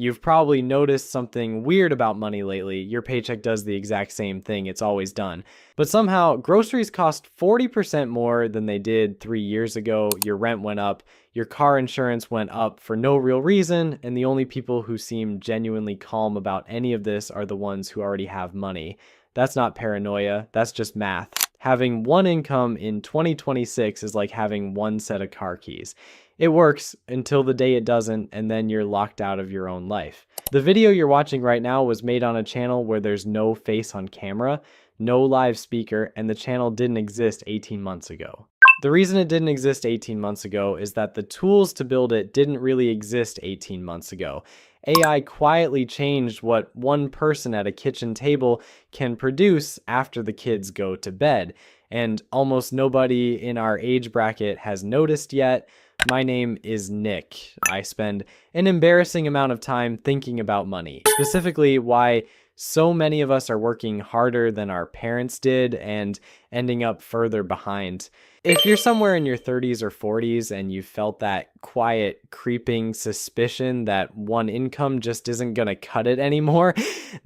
You've probably noticed something weird about money lately. Your paycheck does the exact same thing it's always done. But somehow, groceries cost 40% more than they did 3 years ago. Your rent went up. Your car insurance went up for no real reason. And the only people who seem genuinely calm about any of this are the ones who already have money. That's not paranoia. That's just math. Having one income in 2026 is like having one set of car keys. It works until the day it doesn't, and then you're locked out of your own life. The video you're watching right now was made on a channel where there's no face on camera, no live speaker, and the channel didn't exist 18 months ago. The reason it didn't exist 18 months ago is that the tools to build it didn't really exist 18 months ago. AI quietly changed what one person at a kitchen table can produce after the kids go to bed, and almost nobody in our age bracket has noticed yet. My name is Nick. I spend an embarrassing amount of time thinking about money, specifically why so many of us are working harder than our parents did and ending up further behind. If you're somewhere in your 30s or 40s and you felt that quiet, creeping suspicion that one income just isn't gonna cut it anymore,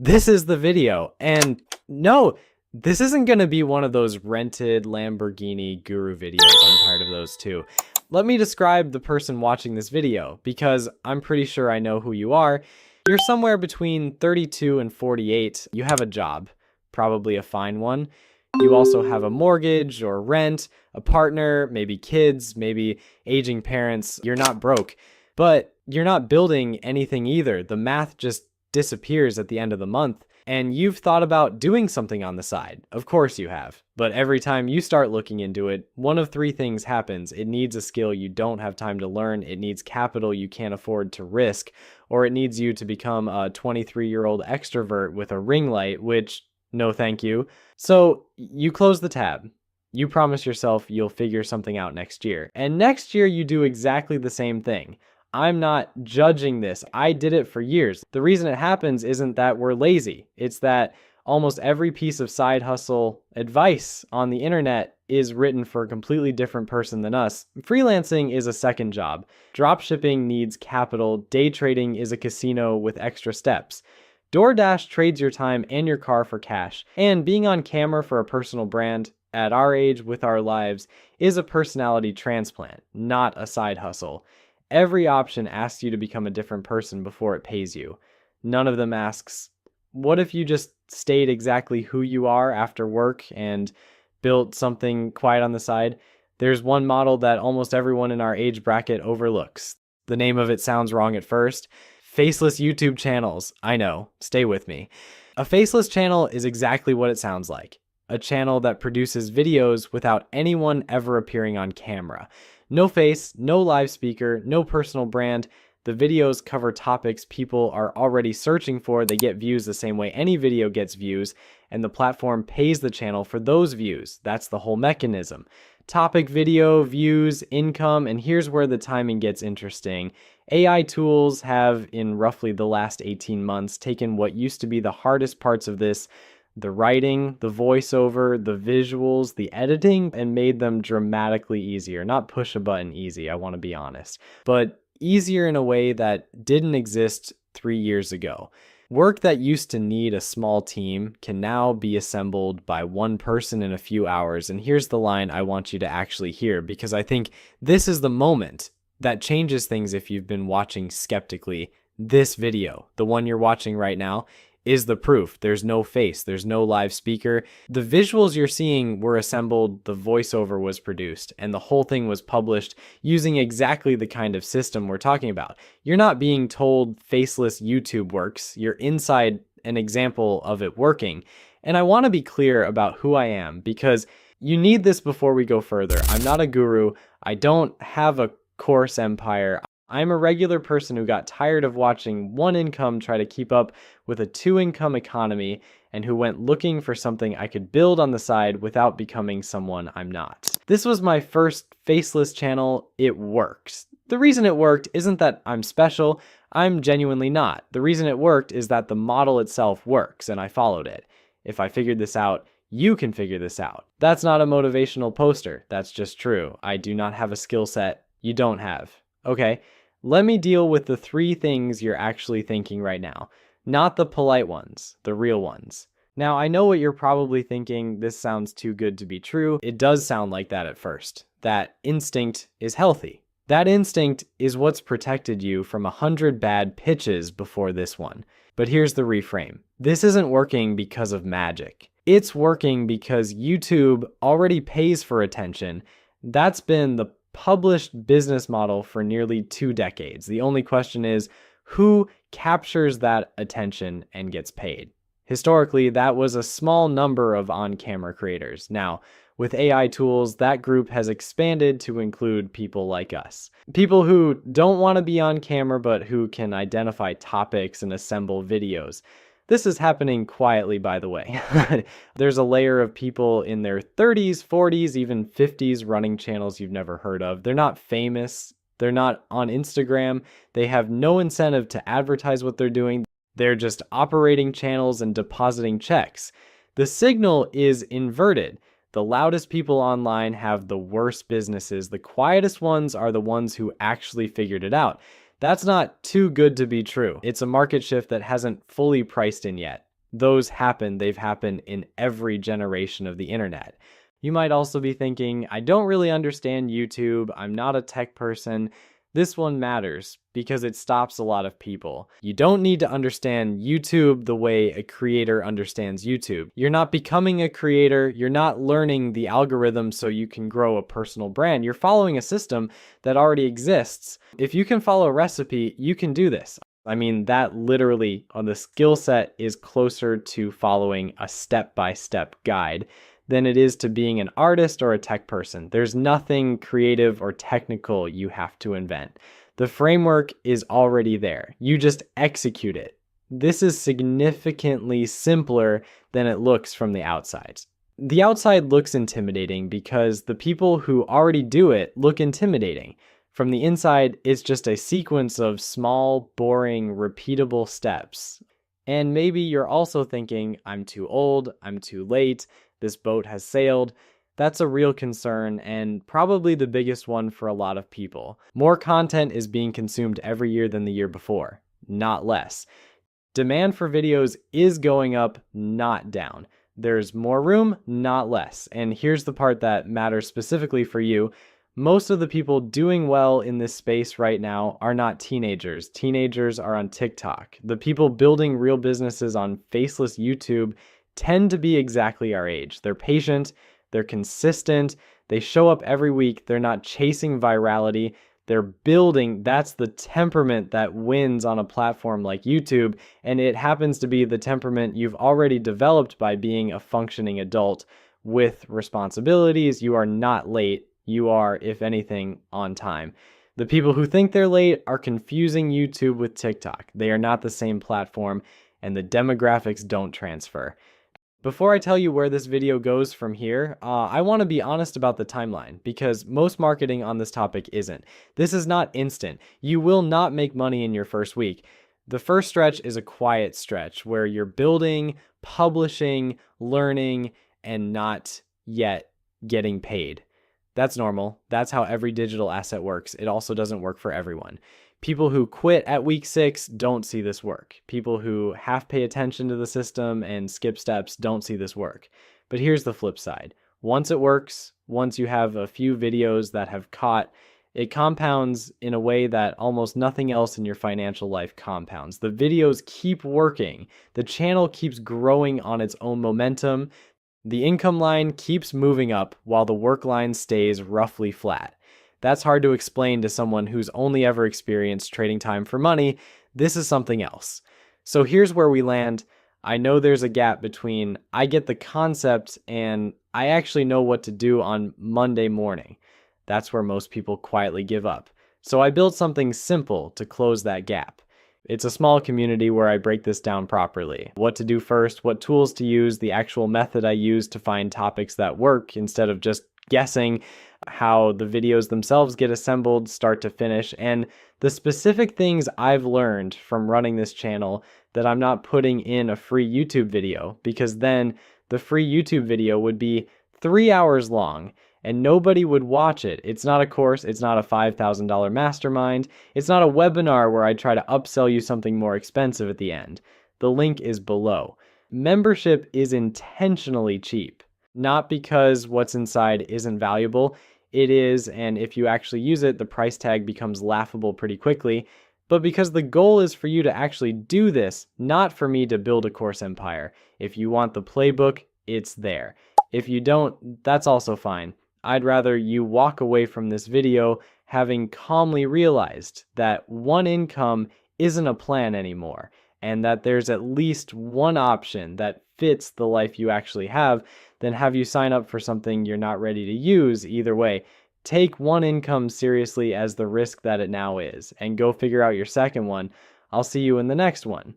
this is the video. And no, this isn't gonna be one of those rented Lamborghini guru videos. I'm tired of those too. Let me describe the person watching this video, because I'm pretty sure I know who you are. You're somewhere between 32 and 48. You have a job, probably a fine one. You also have a mortgage or rent, a partner, maybe kids, maybe aging parents. You're not broke, but you're not building anything either. The math just disappears at the end of the month. And you've thought about doing something on the side. Of course you have. But every time you start looking into it, one of three things happens. It needs a skill you don't have time to learn. It needs capital you can't afford to risk. Or it needs you to become a 23-year-old extrovert with a ring light, which, no thank you. So you close the tab. You promise yourself you'll figure something out next year. And next year you do exactly the same thing. I'm not judging this. I did it for years. The reason it happens isn't that we're lazy. It's that almost every piece of side hustle advice on the internet is written for a completely different person than us. Freelancing is a second job. Dropshipping needs capital. Day trading is a casino with extra steps. DoorDash trades your time and your car for cash. And being on camera for a personal brand at our age with our lives is a personality transplant, not a side hustle. Every option asks you to become a different person before it pays you. None of them asks, what if you just stayed exactly who you are after work and built something quiet on the side? There's one model that almost everyone in our age bracket overlooks. The name of it sounds wrong at first. Faceless YouTube channels. I know, stay with me. A faceless channel is exactly what it sounds like. A channel that produces videos without anyone ever appearing on camera. No face, no live speaker, no personal brand. The videos cover topics people are already searching for. They get views the same way any video gets views, and the platform pays the channel for those views. That's the whole mechanism. Topic video, views, income, and here's where the timing gets interesting. AI tools have, in roughly the last 18 months, taken what used to be the hardest parts of this, the writing, the voiceover, the visuals, the editing, and made them dramatically easier. Not push a button easy, I want to be honest, but easier in a way that didn't exist 3 years ago. Work that used to need a small team can now be assembled by one person in a few hours. And here's the line I want you to actually hear, because I think this is the moment that changes things if you've been watching skeptically. This video, the one you're watching right now, is the proof. There's no face, there's no live speaker. The visuals you're seeing were assembled, the voiceover was produced, and the whole thing was published using exactly the kind of system we're talking about. You're not being told faceless YouTube works, you're inside an example of it working. And I want to be clear about who I am, because you need this before we go further. I'm not a guru, I don't have a course empire. I'm a regular person who got tired of watching one income try to keep up with a two-income economy, and who went looking for something I could build on the side without becoming someone I'm not. This was my first faceless channel. It works. The reason it worked isn't that I'm special. I'm genuinely not. The reason it worked is that the model itself works, and I followed it. If I figured this out, you can figure this out. That's not a motivational poster. That's just true. I do not have a skill set you don't have. Okay, Let me deal with the 3 things you're actually thinking right now, not the polite ones, the real ones. Now, I know what you're probably thinking. This sounds too good to be true. It does sound like that at first. That instinct is healthy. That instinct is what's protected you from 100 bad pitches before this one. But here's the reframe. This isn't working because of magic. It's working because YouTube already pays for attention. That's been the published business model for nearly 2 decades. The only question is, who captures that attention and gets paid? Historically, that was a small number of on-camera creators. Now, with AI tools, that group has expanded to include people like us. People who don't want to be on camera, but who can identify topics and assemble videos. This is happening quietly, by the way. There's a layer of people in their 30s, 40s, even 50s running channels you've never heard of. They're not famous. They're not on Instagram. They have no incentive to advertise what they're doing. They're just operating channels and depositing checks. The signal is inverted. The loudest people online have the worst businesses. The quietest ones are the ones who actually figured it out. That's not too good to be true. It's a market shift that hasn't fully priced in yet. Those happen. They've happened in every generation of the internet. You might also be thinking, I don't really understand YouTube. I'm not a tech person. This one matters because it stops a lot of people. You don't need to understand YouTube the way a creator understands YouTube. You're not becoming a creator. You're not learning the algorithm so you can grow a personal brand. You're following a system that already exists. If you can follow a recipe, you can do this. I mean, that literally on the skill set is closer to following a step-by-step guide than it is to being an artist or a tech person. There's nothing creative or technical you have to invent. The framework is already there. You just execute it. This is significantly simpler than it looks from the outside. The outside looks intimidating because the people who already do it look intimidating. From the inside, it's just a sequence of small, boring, repeatable steps. And maybe you're also thinking, I'm too old, I'm too late, this boat has sailed. That's a real concern and probably the biggest one for a lot of people. More content is being consumed every year than the year before, not less. Demand for videos is going up, not down. There's more room, not less. And here's the part that matters specifically for you. Most of the people doing well in this space right now are not teenagers. Teenagers are on TikTok. The people building real businesses on faceless YouTube tend to be exactly our age. They're patient, they're consistent, they show up every week, they're not chasing virality, they're building. That's the temperament that wins on a platform like YouTube, and it happens to be the temperament you've already developed by being a functioning adult with responsibilities. You are not late, you are, if anything, on time. The people who think they're late are confusing YouTube with TikTok. They are not the same platform, and the demographics don't transfer. Before I tell you where this video goes from here, I want to be honest about the timeline because most marketing on this topic isn't. This is not instant. You will not make money in your first week. The first stretch is a quiet stretch where you're building, publishing, learning, and not yet getting paid. That's normal. That's how every digital asset works. It also doesn't work for everyone. People who quit at week 6 don't see this work. People who half pay attention to the system and skip steps don't see this work. But here's the flip side. Once it works, once you have a few videos that have caught, it compounds in a way that almost nothing else in your financial life compounds. The videos keep working. The channel keeps growing on its own momentum. The income line keeps moving up while the work line stays roughly flat. That's hard to explain to someone who's only ever experienced trading time for money. This is something else. So here's where we land. I know there's a gap between I get the concept and I actually know what to do on Monday morning. That's where most people quietly give up. So I built something simple to close that gap. It's a small community where I break this down properly. What to do first, what tools to use, the actual method I use to find topics that work instead of just guessing, how the videos themselves get assembled start to finish, and the specific things I've learned from running this channel that I'm not putting in a free YouTube video, because then the free YouTube video would be 3 hours long and nobody would watch it. It's not a course, it's not a $5,000 mastermind, it's not a webinar where I try to upsell you something more expensive at the end. The link is below. Membership is intentionally cheap, not because what's inside isn't valuable. It is, and if you actually use it, the price tag becomes laughable pretty quickly, but because the goal is for you to actually do this, not for me to build a course empire. If you want the playbook, it's there. If you don't, that's also fine. I'd rather you walk away from this video having calmly realized that one income isn't a plan anymore, and that there's at least one option that fits the life you actually have, than have you sign up for something you're not ready to use. Either way, take one income seriously as the risk that it now is, and go figure out your second one. I'll see you in the next one.